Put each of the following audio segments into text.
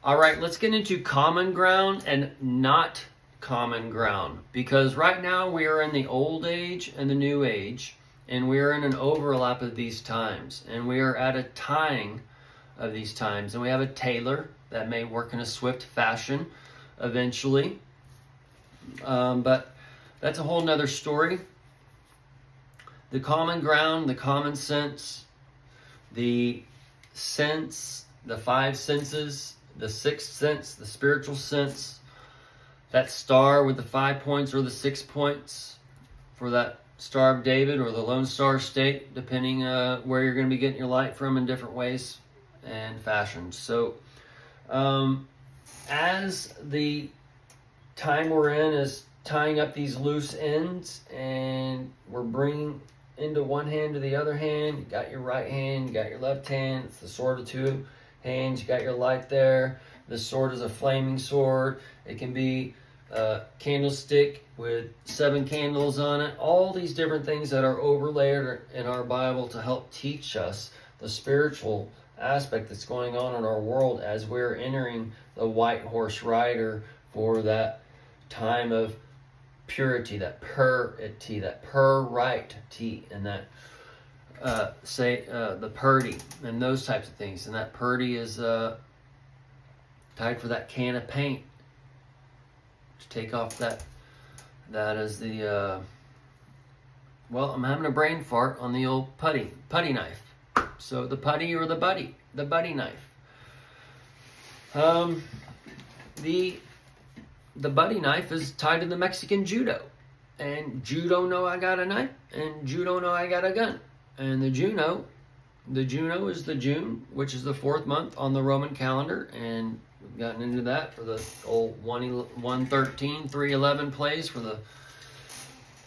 All right, let's get into common ground and not common ground, because right now we are in the old age and the new age, and we are in an overlap of these times, and we are at a tying of these times, and we have a tailor that may work in a swift fashion eventually, but that's a whole nother story. The common ground, the common sense, the sense, the five senses, the sixth sense, the spiritual sense, that star with the 5 points or the 6 points for that Star of David or the Lone Star State, depending where you're going to be getting your light from in different ways and fashions. So as the time we're in is tying up these loose ends, and we're bringing into one hand to the other hand. You got your right hand, you got your left hand. It's the sword of two hands. You got your light there. The sword is a flaming sword. It can be a candlestick with 7 candles on it. All these different things that are overlaid in our Bible to help teach us the spiritual aspect that's going on in our world as we're entering the white horse rider for that time of purity, that purity, that purity, and that the purdy, and those types of things. And that purdy is tied for that can of paint to take off that is the well, I'm having a brain fart on the old putty knife. So the putty or the buddy knife. The buddy knife is tied to the Mexican judo. And judo know I got a knife, and judo know I got a gun. And the Juno is the June, which is the 4th month on the Roman calendar. And we've gotten into that for the old 113, 311 plays for the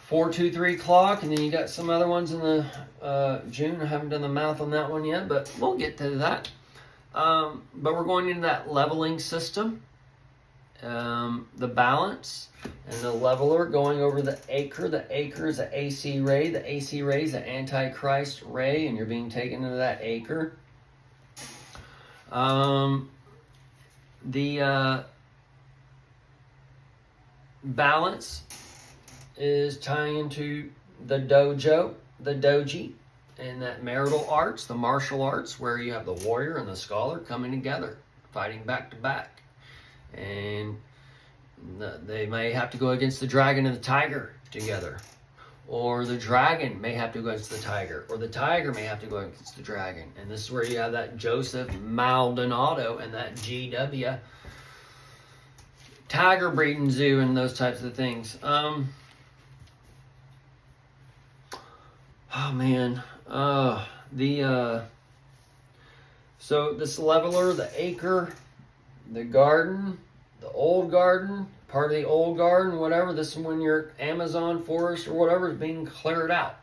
423 clock. And then you got some other ones in the June. I haven't done the math on that one yet, but we'll get to that. But we're going into that leveling system. The balance and the leveler going over the acre. The acre is the AC ray. The AC ray is the Antichrist ray, and you're being taken into that acre. The balance is tying into the dojo, the doji, and that marital arts, the martial arts, where you have the warrior and the scholar coming together, fighting back to back. And they may have to go against the dragon and the tiger together, or the dragon may have to go against the tiger, or the tiger may have to go against the dragon. And this is where you have that Joseph Maldonado and that GW tiger breeding zoo and those types of things. Oh man, so this leveler, the acre, the garden, the old garden, part of the old garden, whatever. This is when your Amazon forest or whatever is being cleared out.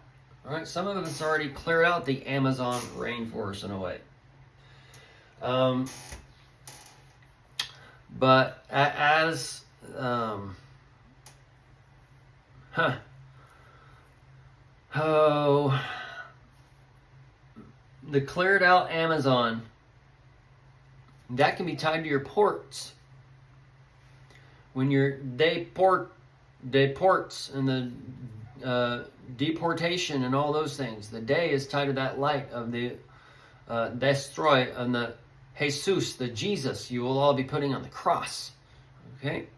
All right, some of it's already cleared out the Amazon rainforest in a way. But as the cleared out Amazon, that can be tied to your ports. When your deports and the deportation and all those things, the day is tied to that light of the destroy and the Jesus, the Jesus you will all be putting on the cross. Okay?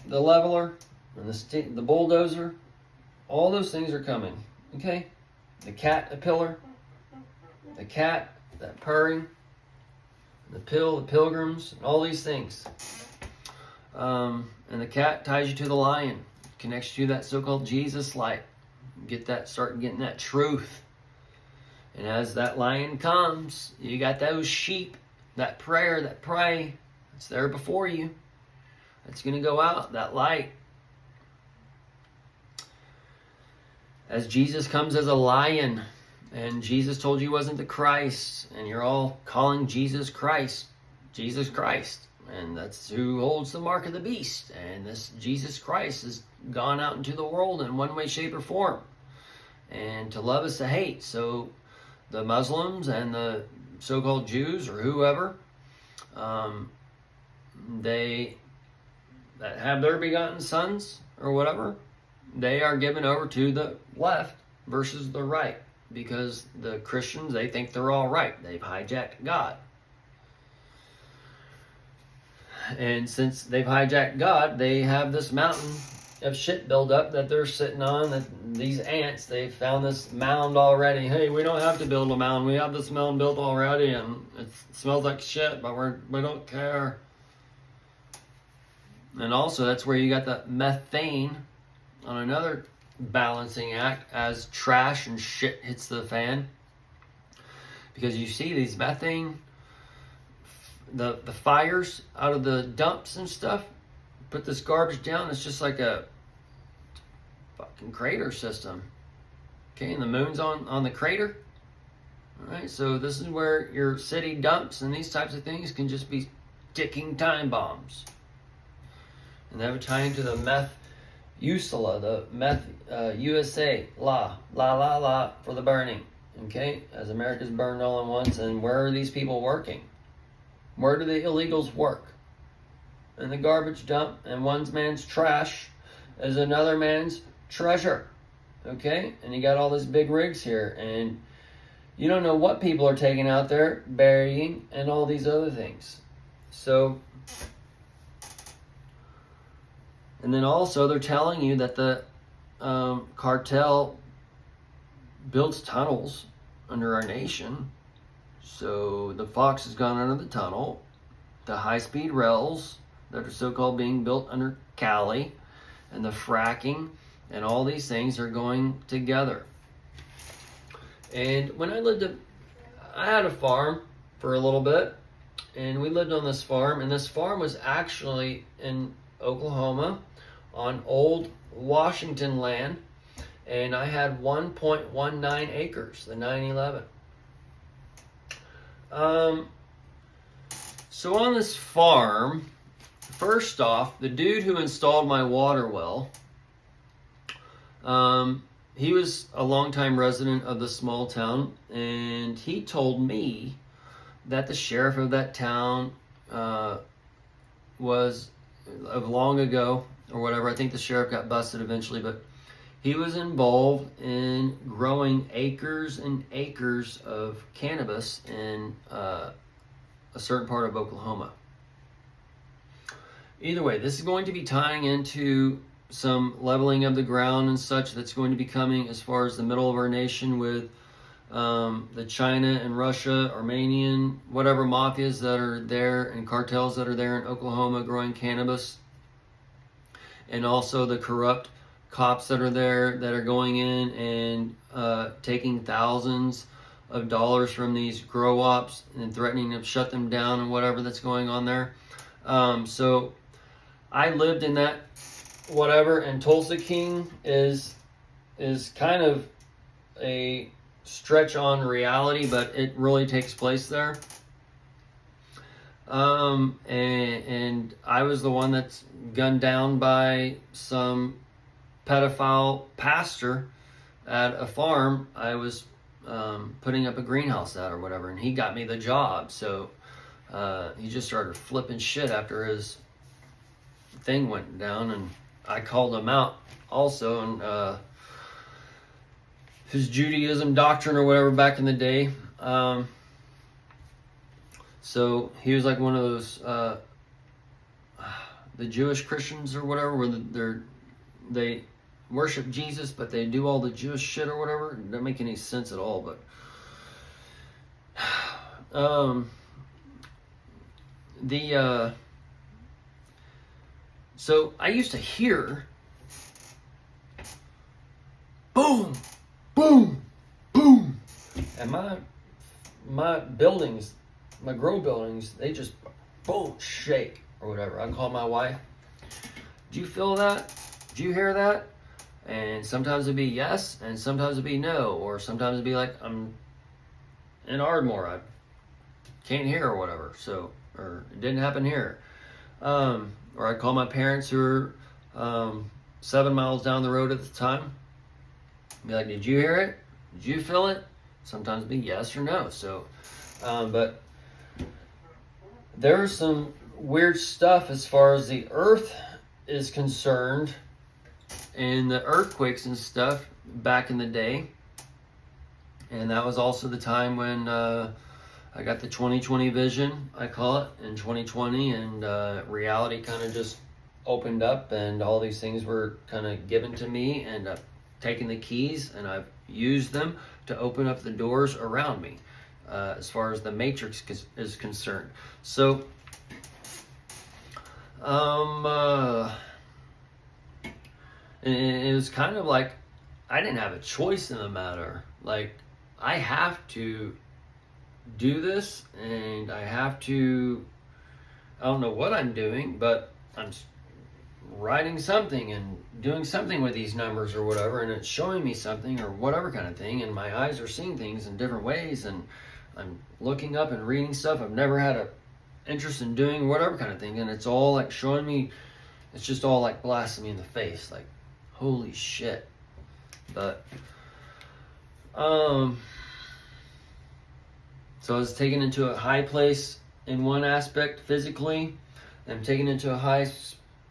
The leveler and the bulldozer, all those things are coming. Okay? The caterpillar, the cat, that purring, the pilgrims, and all these things. And the cat ties you to the lion, connects you to that so-called Jesus light. Start getting that truth. And as that lion comes, you got those sheep, that prayer, that pray, it's there before you. It's going to go out, that light. As Jesus comes as a lion, and Jesus told you he wasn't the Christ, and you're all calling Jesus Christ. Jesus Christ. and that's who holds the mark of the beast. And this Jesus Christ has gone out into the world in one way, shape, or form, and to love is to hate. So the Muslims and the so-called Jews or whoever, they that have their begotten sons or whatever, they are given over to the left versus the right, because the Christians, they think they're all right. They've hijacked God. And since they've hijacked God, they have this mountain of shit build up that they're sitting on. That these ants, they found this mound already. Hey, we don't have to build a mound. We have this mound built already, and it smells like shit, but we don't care. And also, that's where you got the methane on another balancing act as trash and shit hits the fan. Because you see these methane, the fires out of the dumps and stuff, put this garbage down, it's just like a fucking crater system. Okay, and the moon's on the crater. Alright, so this is where your city dumps and these types of things can just be ticking time bombs. And that would tie into the meth USALA, the meth USA, la for the burning. Okay, as America's burned all at once. And where are these people working? Where do the illegals work? In the garbage dump, and one man's trash is another man's treasure. Okay, and you got all these big rigs here, and you don't know what people are taking out there, burying, and all these other things. So, and then also they're telling you that the cartel builds tunnels under our nation. So the Fox has gone under the tunnel. The high-speed rails that are so-called being built under Cali, and the fracking, and all these things are going together. And when I had a farm for a little bit, and we lived on this farm, and this farm was actually in Oklahoma on old Washington land, and I had 1.19 acres, the 911. So on this farm, first off, the dude who installed my water well, he was a longtime resident of the small town, and he told me that the sheriff of that town was of long ago or whatever. I think the sheriff got busted eventually, but he was involved in growing acres and acres of cannabis in a certain part of Oklahoma. Either way, this is going to be tying into some leveling of the ground and such that's going to be coming as far as the middle of our nation with the China and Russia, Armenian, whatever mafias that are there and cartels that are there in Oklahoma growing cannabis. And also the corrupt cops that are there that are going in and taking thousands of dollars from these grow ops and threatening to shut them down and whatever that's going on there. So I lived in that whatever, and Tulsa King is kind of a stretch on reality, but it really takes place there. And I was the one that's gunned down by some pedophile pastor at a farm I was putting up a greenhouse at or whatever, and he got me the job. So he just started flipping shit after his thing went down, and I called him out also, and his Judaism doctrine or whatever back in the day. So he was like one of those the Jewish Christians or whatever, where they worship Jesus, but they do all the Jewish shit or whatever. It doesn't make any sense at all, but so I used to hear boom, boom, boom, and my buildings, my grow buildings, they just boom, shake or whatever. I call my wife. Do you feel that? Do you hear that? And sometimes it'd be yes, and sometimes it'd be no, or sometimes it'd be like, I'm in Ardmore, I can't hear or whatever. So, or it didn't happen here. Or I'd call my parents who were 7 miles down the road at the time. Be like, did you hear it? Did you feel it? Sometimes be yes or no. So, but there's some weird stuff as far as the earth is concerned, and the earthquakes and stuff back in the day. And that was also the time when I got the 2020 vision, I call it, in 2020, and reality kind of just opened up, and all these things were kind of given to me, and I've taken the keys and I've used them to open up the doors around me as far as the matrix is concerned. So, and it was kind of like I didn't have a choice in the matter. Like, I have to do this, and I have to, I don't know what I'm doing, but I'm writing something and doing something with these numbers or whatever, and it's showing me something or whatever kind of thing, and my eyes are seeing things in different ways, and I'm looking up and reading stuff I've never had a interest in doing, whatever kind of thing, and it's all like showing me, it's just all like blasting me in the face, like, holy shit. But so I was taken into a high place in one aspect physically, and I'm taken into a high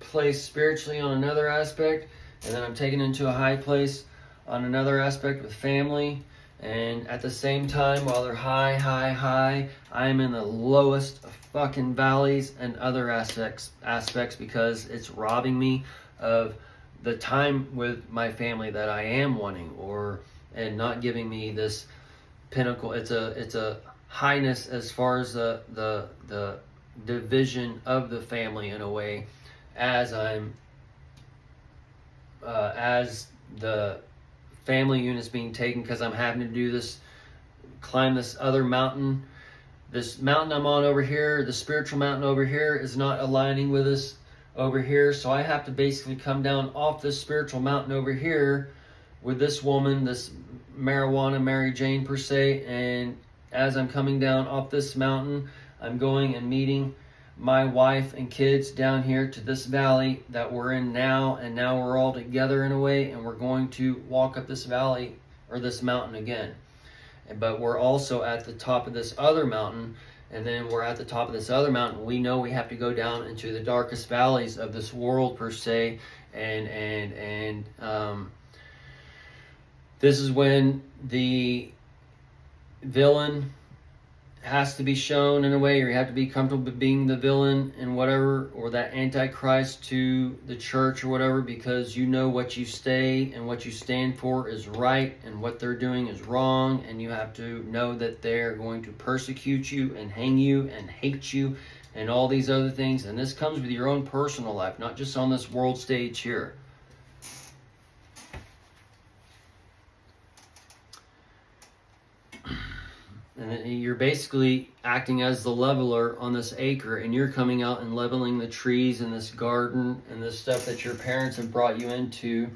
place spiritually on another aspect, and then I'm taken into a high place on another aspect with family. And at the same time, while they're high, I'm in the lowest of fucking valleys and other aspects because it's robbing me of the time with my family that I am wanting, and not giving me this pinnacle. It's a highness as far as the division of the family in a way, as I'm as the family unit's being taken, because I'm having to do this, climb this other mountain. This mountain I'm on over here, the spiritual mountain over here, is not aligning with us over here, so I have to basically come down off this spiritual mountain over here with this woman, this marijuana Mary Jane per se. And as I'm coming down off this mountain, I'm going and meeting my wife and kids down here to this valley that we're in now, and now we're all together in a way, and we're going to walk up this valley or this mountain again. But we're also at the top of this other mountain, and then we're at the top of this other mountain. We know we have to go down into the darkest valleys of this world per se, and this is when the villain has to be shown in a way, or you have to be comfortable being the villain and whatever, or that antichrist to the church or whatever, because you know what you stay and what you stand for is right, and what they're doing is wrong, and you have to know that they're going to persecute you and hang you and hate you and all these other things. And this comes with your own personal life, not just on this world stage here. And you're basically acting as the leveler on this acre, and you're coming out and leveling the trees in this garden and this stuff that your parents have brought you into.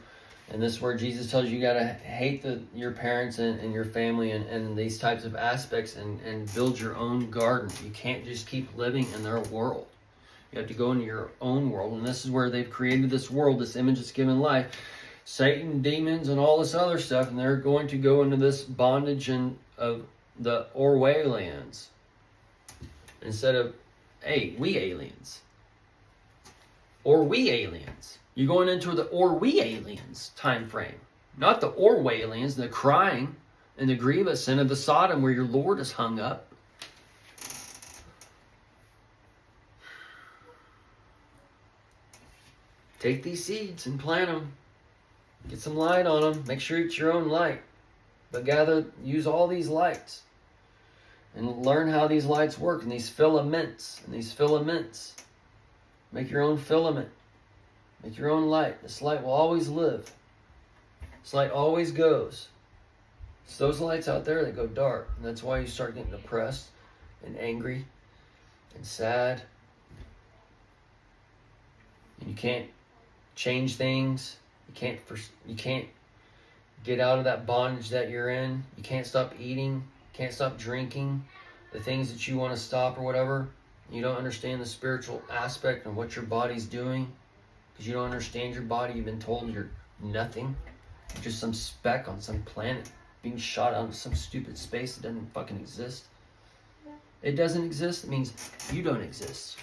And this is where Jesus tells you got to hate your parents and your family and these types of aspects, and build your own garden. You can't just keep living in their world. You have to go into your own world. And this is where they've created this world, this image that's given life. Satan, demons, and all this other stuff, and they're going to go into this bondage of the Orwellians instead of, hey, we aliens. Or we aliens. You're going into the or we aliens time frame. Not the Orwellians, the crying and the grievous sin of the Sodom where your Lord is hung up. Take these seeds and plant them. Get some light on them. Make sure it's your own light. But use all these lights and learn how these lights work, and these filaments. Make your own filament. Make your own light. This light will always live. This light always goes. It's those lights out there that go dark, and that's why you start getting depressed and angry and sad. And you can't change things. You can't get out of that bondage that you're in. You can't stop eating. Can't stop drinking. The things that you want to stop or whatever. You don't understand the spiritual aspect of what your body's doing because you don't understand your body. You've been told you're nothing. You're just some speck on some planet being shot out of some stupid space that doesn't fucking exist. It doesn't exist. It means you don't exist.